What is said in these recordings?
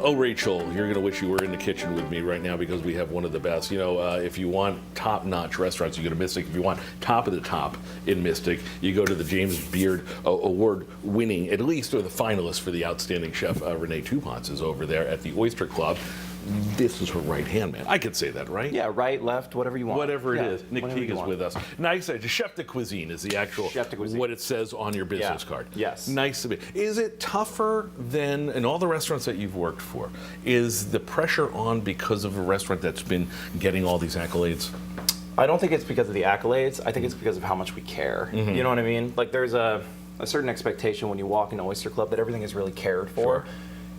Oh, Rachel, you're going to wish you were in the kitchen with me right now because we have one of the best. You know, if you want top-notch restaurants, you go to Mystic. If you want top of the top in Mystic, you go to the James Beard Award-winning, at least, or the finalist for the outstanding chef, Renee Tupons, is over there at the Oyster Club. This is her right-hand man. I could say that, right? Yeah, right, left, whatever you want. Whatever it is. Nick Teague is with us. Nice. Chef de Cuisine is the actual, what it says on your business card. Yes. Nice to be. Is it tougher than, in all the restaurants that you've worked for, is the pressure on because of a restaurant that's been getting all these accolades? I don't think it's because of the accolades. I think it's because of how much we care. You know what I mean? Like, there's a certain expectation when you walk into Oyster Club that everything is really cared for. Sure.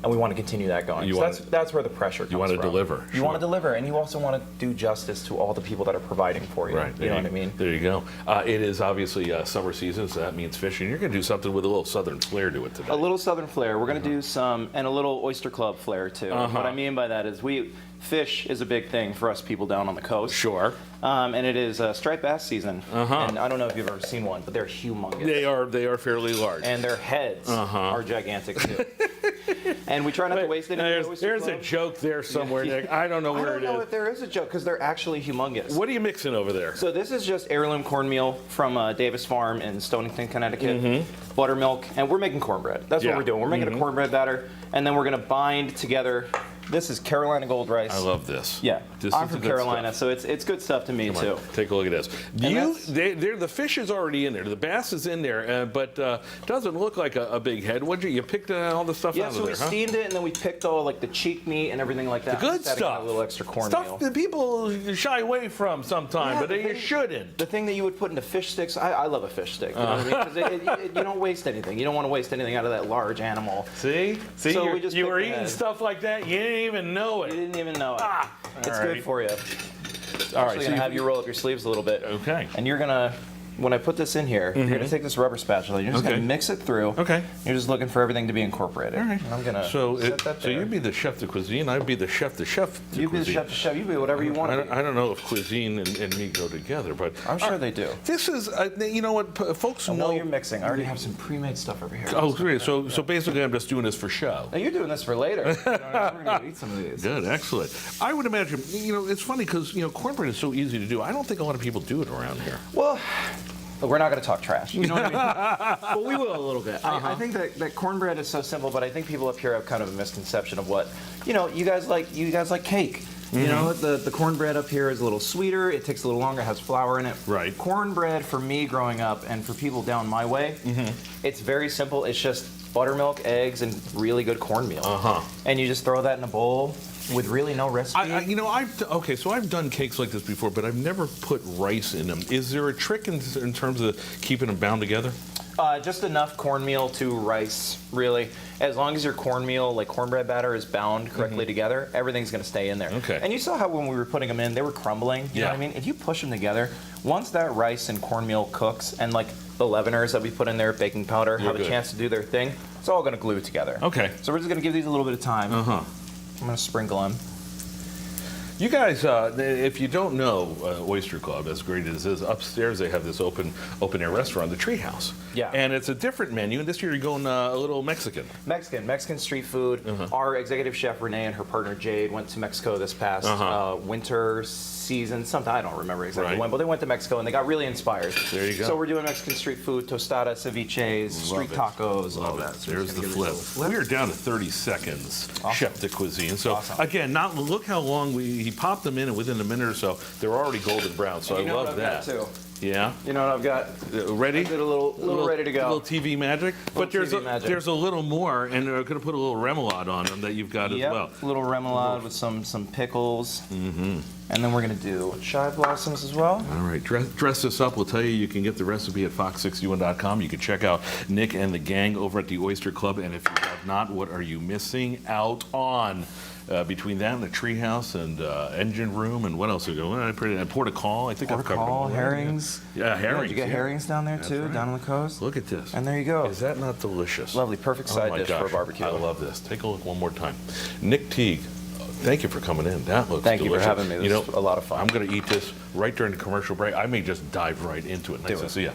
And we want to continue that going. So that's where the pressure comes from. You want to deliver. You want to deliver, and you also want to do justice to all the people that are providing for you. Right. You know what I mean? There you go. It is obviously summer season, so that means fishing. You're going to do something with a little southern flair to it today. A little southern flair. We're going to do some, and a little Oyster Club flair too. What I mean by that is fish is a big thing for us people down on the coast. Sure. And it is striped bass season. And I don't know if you've ever seen one, but they're humongous. They are fairly large. And their heads are gigantic too. And we try not to waste any. There's a joke there somewhere, Nick. I don't know where it is. I don't know if there is a joke because they're actually humongous. What are you mixing over there? So this is just heirloom cornmeal from Davis Farm in Stonington, Connecticut. Buttermilk, and we're making cornbread. That's what we're doing. We're making a cornbread batter, and then we're going to bind together. This is Carolina Gold Rice. I love this. Yeah, I'm from Carolina, so it's good stuff to me too. Take a look at this. The fish is already in there. The bass is in there, but doesn't look like a big head. You picked all the stuff out of there, Yeah, so we steamed it, and then we picked all like the cheek meat and everything like that. The good stuff. A little extra cornmeal. Stuff that people shy away from sometimes, but you shouldn't. The thing that you would put into fish sticks, I love a fish stick. You know what I mean? Because you don't waste anything. You don't want to waste anything out of that large animal. See, so you were eating stuff like that. You didn't even know it. You didn't even know it. It's good for you. All right, so gonna have you roll up your sleeves a little bit. Okay. And you're gonna, when I put this in here, you're gonna take this rubber spatula. You're just gonna mix it through. Okay. You're just looking for everything to be incorporated. All right. And I'm gonna so set that there. So you'd be the chef de cuisine. I'd be the chef de chef. You'd be the chef de chef. You'd be whatever you want. I don't know if cuisine and me go together, but I'm sure they do. This is, you know what, folks know. While you're mixing, I already have some pre-made stuff over here. Oh, great. So basically, I'm just doing this for show. Now you're doing this for later. We're gonna eat some of these. Good, excellent. I would imagine, it's funny because cornbread is so easy to do. I don't think a lot of people do it around here. Well, we're not going to talk trash. You know what I mean? Well, we will a little bit. I think that cornbread is so simple, but I think people up here have kind of a misconception of what, you guys like cake. You know, the cornbread up here is a little sweeter. It takes a little longer. It has flour in it. Right. Cornbread for me growing up and for people down my way, it's very simple. It's just buttermilk, eggs, and really good cornmeal. And you just throw that in a bowl with really no recipe. So I've done cakes like this before, but I've never put rice in them. Is there a trick in terms of keeping them bound together? Just enough cornmeal to rice, really. As long as your cornmeal, like cornbread batter, is bound correctly together, everything's going to stay in there. Okay. And you saw how when we were putting them in, they were crumbling. You know what I mean? If you push them together, once that rice and cornmeal cooks, and like the leaveners that we put in there, baking powder, have a chance to do their thing, it's all going to glue together. Okay. So we're just going to give these a little bit of time. I'm going to sprinkle them. You guys, if you don't know Oyster Club, as great as it is, upstairs they have this open air restaurant, the Treehouse. Yeah. And it's a different menu, and this year you're going a little Mexican. Mexican street food. Our executive chef Renee and her partner Jade went to Mexico this past winter season, sometime, I don't remember exactly when, but they went to Mexico and they got really inspired. There you go. So we're doing Mexican street food, tostadas, ceviches, street tacos, all that. So there's the flip. We are down to 30 seconds, Chef de Cuisine. So again, look how long he popped them in, and within a minute or so, they're already golden brown. So I love that. Too. Yeah. You know what I've got? Ready? I did a little ready to go. A little TV magic. But there's a little more, and we're going to put a little remoulade on them that you've got as well. A little remoulade with some pickles. And then we're going to do chive blossoms as well. All right. Dress this up. We'll tell you can get the recipe at fox61.com. You can check out Nick and the gang over at the Oyster Club. And if you have not, what are you missing out on? Between that and the Treehouse and Engine Room and what else are going on? Port-a-call. I think I've covered them. Herrings. Yeah, herrings. You get herrings down there too, down on the coast. Look at this. And there you go. Is that not delicious? Lovely, perfect side dish for a barbecue. I love this. Take a look one more time. Nick Teague, thank you for coming in. That looks delicious. Thank you for having me. This was a lot of fun. I'm going to eat this right during the commercial break. I may just dive right into it. Nice to see you.